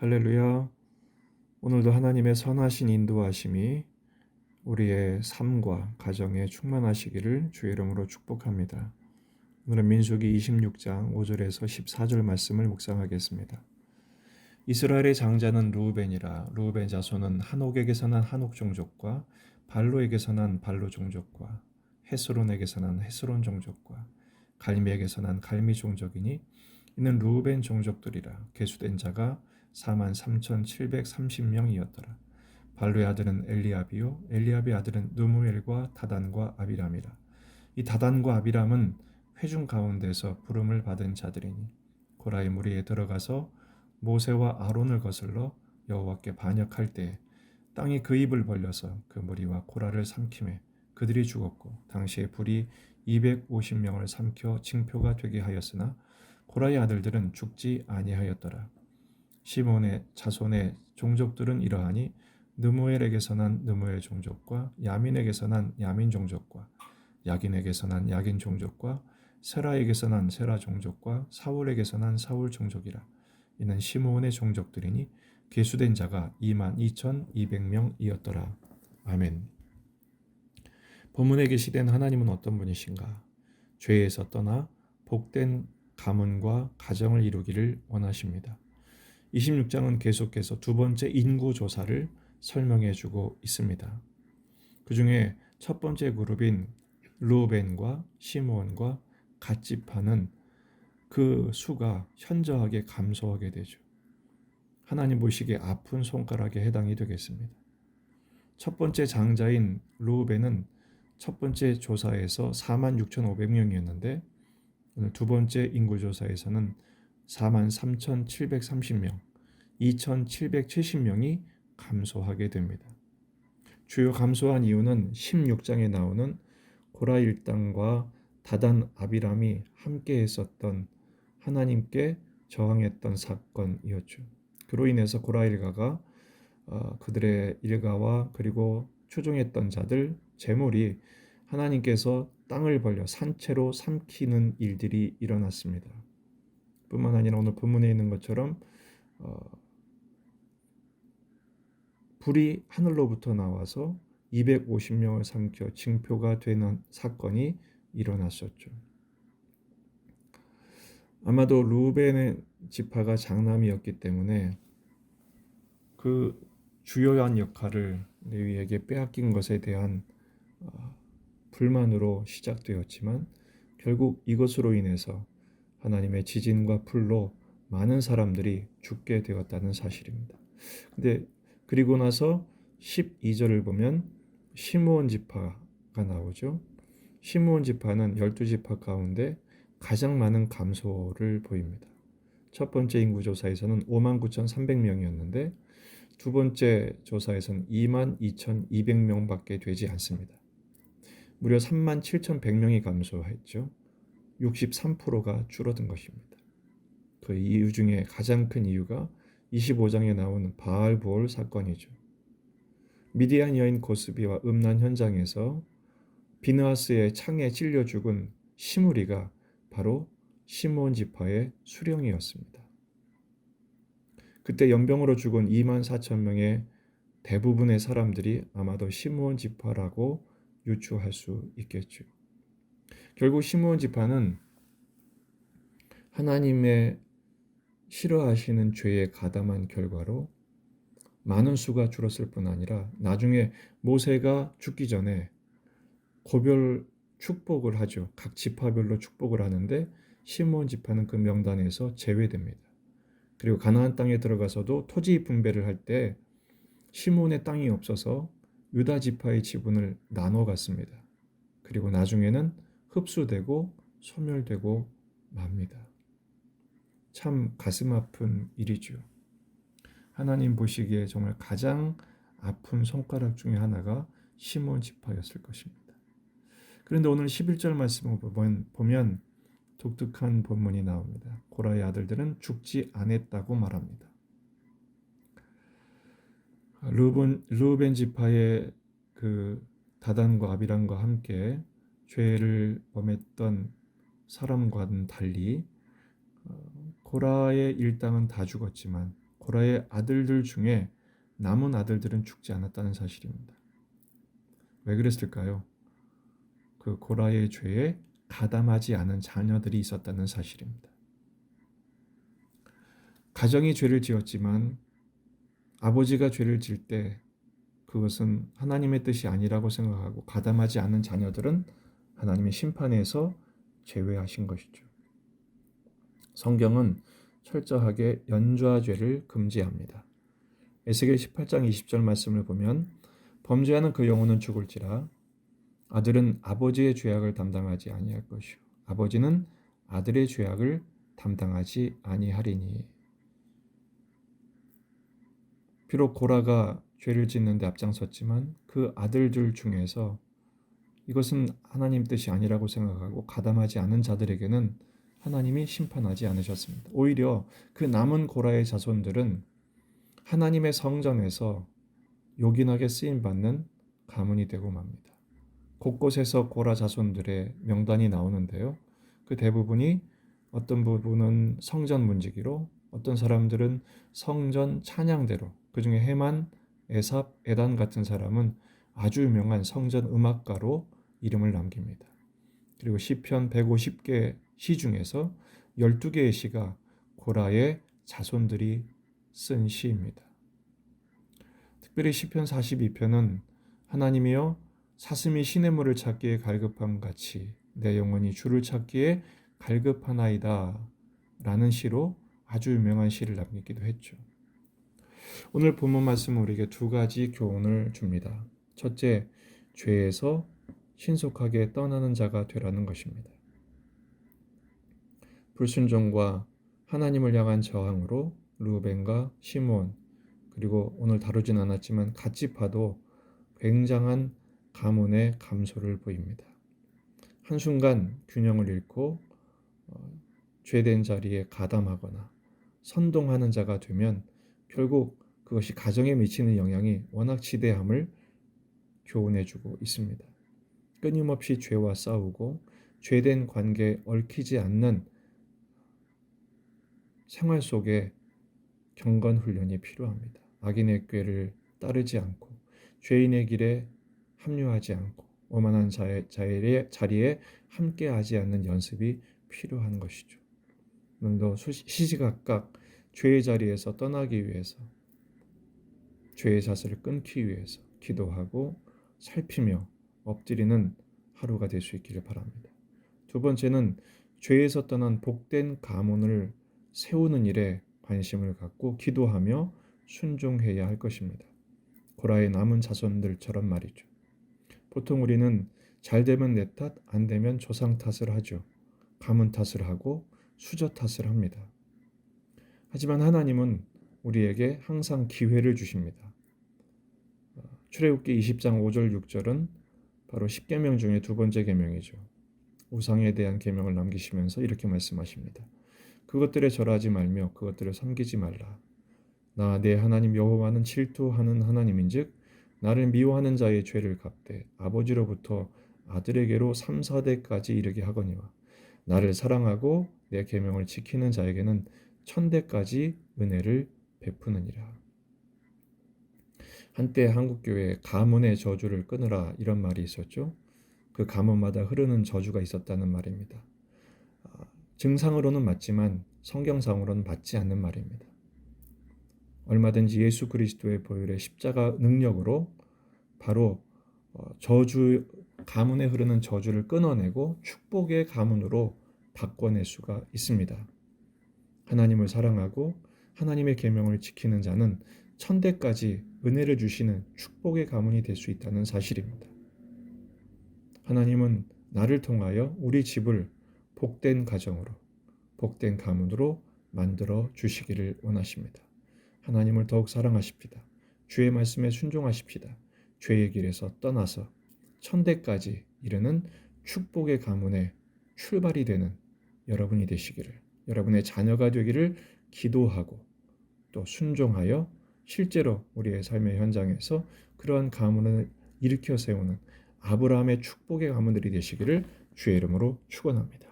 할렐루야. 오늘도 하나님의 선하신 인도하심이 우리의 삶과 가정에 충만하시기를 주의 이름으로 축복합니다. 오늘은 민수기 26장 5절에서 14절 말씀을 묵상하겠습니다. 이스라엘의 장자는 르우벤이라. 르우벤 자손은 한옥에게서 난 한옥 종족과 발로에게서 난 발로 종족과 헤스론에게서 난 헤스론 종족과 갈미에게서 난 갈미 종족이니 이는 르우벤 종족들이라. 계수된 자가 43,730명이었더라. 발루의 아들은 엘리압이요 엘리압의 아들은 느무엘과 다단과 아비람이라. 이 다단과 아비람은 회중 가운데서 부름을 받은 자들이니 고라의 무리에 들어가서 모세와 아론을 거슬러 여호와께 반역할 때에 땅이 그 입을 벌려서 그 무리와 고라를 삼키매 그들이 죽었고 당시에 불이 250명을 삼켜 징표가 되게 하였으나 고라의 아들들은 죽지 아니하였더라. 시몬의 자손의 종족들은 이러하니 느무엘에게서 난 느무엘 종족과 야민에게서 난 야민 종족과 야긴에게서 난 야긴 종족과 세라에게서 난 세라 종족과 사울에게서 난 사울 종족이라. 이는 시므온의 종족들이니 계수된 자가 22,200명이었더라. 아멘. 본문에 계시된 하나님은 어떤 분이신가? 죄에서 떠나 복된 가문과 가정을 이루기를 원하십니다. 26장은 계속해서 두 번째 인구 조사를 설명해 주고 있습니다. 그 중에 첫 번째 그룹인 르우벤과 시므온과 갓지파는 그 수가 현저하게 감소하게 되죠. 하나님 보시기에 아픈 손가락에 해당이 되겠습니다. 첫 번째 장자인 르우벤은 첫 번째 조사에서 46,500명이었는데 오늘 두 번째 인구조사에서는 43,730명, 2,770명이 감소하게 됩니다. 주요 감소한 이유는 16장에 나오는 고라 일당과 다단 아비람이 함께 했었던 하나님께 저항했던 사건이었죠. 그로 인해서 고라 일가가 그들의 일가와 그리고 추종했던 자들 재물이 하나님께서 땅을 벌려 산채로 삼키는 일들이 일어났습니다. 뿐만 아니라 오늘 본문에 있는 것처럼 불이 하늘로부터 나와서 250명을 삼켜 징표가 되는 사건이 일어났었죠. 아마도 르우벤의 지파가 장남이었기 때문에 그 주요한 역할을 레위에게 빼앗긴 것에 대한 불만으로 시작되었지만 결국 이것으로 인해서 하나님의 지진과 불로 많은 사람들이 죽게 되었다는 사실입니다. 근데 그리고 나서 12절을 보면 시므온 지파가 나오죠. 시므온 지파는 12지파 가운데 가장 많은 감소를 보입니다. 첫 번째 인구조사에서는 59,300명이었는데 두 번째 조사에서는 22,200명밖에 되지 않습니다. 무려 37,100명이 감소했죠. 63%가 줄어든 것입니다. 그 이유 중에 가장 큰 이유가 25장에 나오는 바알보올 사건이죠. 미디안 여인 고스비와 음란 현장에서 비느하스의 창에 찔려 죽은 시므리가 바로 시므온 지파의 수령이었습니다. 그때 연병으로 죽은 24,000명의 대부분의 사람들이 아마도 시므온 지파라고 유추할 수 있겠죠. 결국 시므온 지파는 하나님의 싫어하시는 죄에 가담한 결과로 많은 수가 줄었을 뿐 아니라 나중에 모세가 죽기 전에 고별 축복을 하죠. 각 지파별로 축복을 하는데 시므온 지파는 그 명단에서 제외됩니다. 그리고 가나안 땅에 들어가서도 토지 분배를 할 때 시므온의 땅이 없어서 유다 지파의 지분을 나눠 갔습니다. 그리고 나중에는 흡수되고 소멸되고 맙니다. 참 가슴 아픈 일이죠. 하나님 보시기에 정말 가장 아픈 손가락 중에 하나가 시므온 지파였을 것입니다. 그런데 오늘 11절 말씀을 보면 독특한 본문이 나옵니다. 고라의 아들들은 죽지 않았다고 말합니다. 르우벤 지파의 그 다단과 아비람과 함께 죄를 범했던 사람과는 달리 고라의 일당은 다 죽었지만 고라의 아들들 중에 남은 아들들은 죽지 않았다는 사실입니다. 왜 그랬을까요? 그 고라의 죄에 가담하지 않은 자녀들이 있었다는 사실입니다. 가정이 죄를 지었지만 아버지가 죄를 지을 때 그것은 하나님의 뜻이 아니라고 생각하고 가담하지 않은 자녀들은 하나님의 심판에서 제외하신 것이죠. 성경은 철저하게 연좌죄를 금지합니다. 에스겔 18장 20절 말씀을 보면 범죄하는 그 영혼은 죽을지라 아들은 아버지의 죄악을 담당하지 아니할 것이요 아버지는 아들의 죄악을 담당하지 아니하리니. 비록 고라가 죄를 짓는데 앞장섰지만 그 아들들 중에서 이것은 하나님 뜻이 아니라고 생각하고 가담하지 않은 자들에게는 하나님이 심판하지 않으셨습니다. 오히려 그 남은 고라의 자손들은 하나님의 성전에서 요긴하게 쓰임받는 가문이 되고 맙니다. 곳곳에서 고라 자손들의 명단이 나오는데요. 그 대부분이 어떤 부분은 성전 문지기로, 어떤 사람들은 성전 찬양대로, 그중에 헤만, 에삽, 에단 같은 사람은 아주 유명한 성전 음악가로 이름을 남깁니다. 그리고 시편 150개 시 중에서 12개의 시가 고라의 자손들이 쓴 시입니다. 특별히 시편 42편은 하나님이여 사슴이 시냇물을 찾기에 갈급함 같이 내 영혼이 주를 찾기에 갈급하나이다 라는 시로 아주 유명한 시를 남기기도 했죠. 오늘 본문 말씀은 우리에게 두 가지 교훈을 줍니다. 첫째, 죄에서 신속하게 떠나는 자가 되라는 것입니다. 불순종과 하나님을 향한 저항으로 르우벤과 시므온, 그리고 오늘 다루진 않았지만 갓지파도 굉장한 가문의 감소를 보입니다. 한순간 균형을 잃고 죄된 자리에 가담하거나 선동하는 자가 되면 결국 그것이 가정에 미치는 영향이 워낙 지대함을 교훈해주고 있습니다. 끊임없이 죄와 싸우고 죄된 관계에 얽히지 않는 생활 속에 경건 훈련이 필요합니다. 악인의 꾀를 따르지 않고 죄인의 길에 합류하지 않고 오만한 자리에 함께하지 않는 연습이 필요한 것이죠. 오늘도 시시각각 죄의 자리에서 떠나기 위해서, 죄의 자세를 끊기 위해서 기도하고 살피며 엎드리는 하루가 될 수 있기를 바랍니다. 두 번째는 죄에서 떠난 복된 가문을 세우는 일에 관심을 갖고 기도하며 순종해야 할 것입니다. 고라의 남은 자손들처럼 말이죠. 보통 우리는 잘 되면 내 탓, 안 되면 조상 탓을 하죠. 가문 탓을 하고 수저 탓을 합니다. 하지만 하나님은 우리에게 항상 기회를 주십니다. 출애굽기 20장 5절 6절은 바로 10계명 중에 두 번째 계명이죠. 우상에 대한 계명을 남기시면서 이렇게 말씀하십니다. 그것들에 절하지 말며 그것들을 섬기지 말라. 나 내 하나님 여호와는 질투하는 하나님인즉 나를 미워하는 자의 죄를 갚되 아버지로부터 아들에게로 3, 4대까지 이르게 하거니와 나를 사랑하고 내 계명을 지키는 자에게는 1000대까지 은혜를 베푸느니라. 한때 한국교회에 가문의 저주를 끊으라 이런 말이 있었죠. 그 가문마다 흐르는 저주가 있었다는 말입니다. 증상으로는 맞지만 성경상으로는 맞지 않는 말입니다. 얼마든지 예수 그리스도의 보혈의 십자가 능력으로 바로 가문에 흐르는 저주를 끊어내고 축복의 가문으로 바꿔낼 수가 있습니다. 하나님을 사랑하고 하나님의 계명을 지키는 자는 1000대까지 은혜를 주시는 축복의 가문이 될 수 있다는 사실입니다. 하나님은 나를 통하여 우리 집을 복된 가정으로, 복된 가문으로 만들어 주시기를 원하십니다. 하나님을 더욱 사랑하십시다. 주의 말씀에 순종하십시다. 죄의 길에서 떠나서 1000대까지 이르는 축복의 가문의 출발이 되는 여러분이 되시기를, 여러분의 자녀가 되기를 기도하고 또 순종하여 실제로 우리의 삶의 현장에서 그러한 가문을 일으켜 세우는 아브라함의 축복의 가문들이 되시기를 주의 이름으로 축원합니다.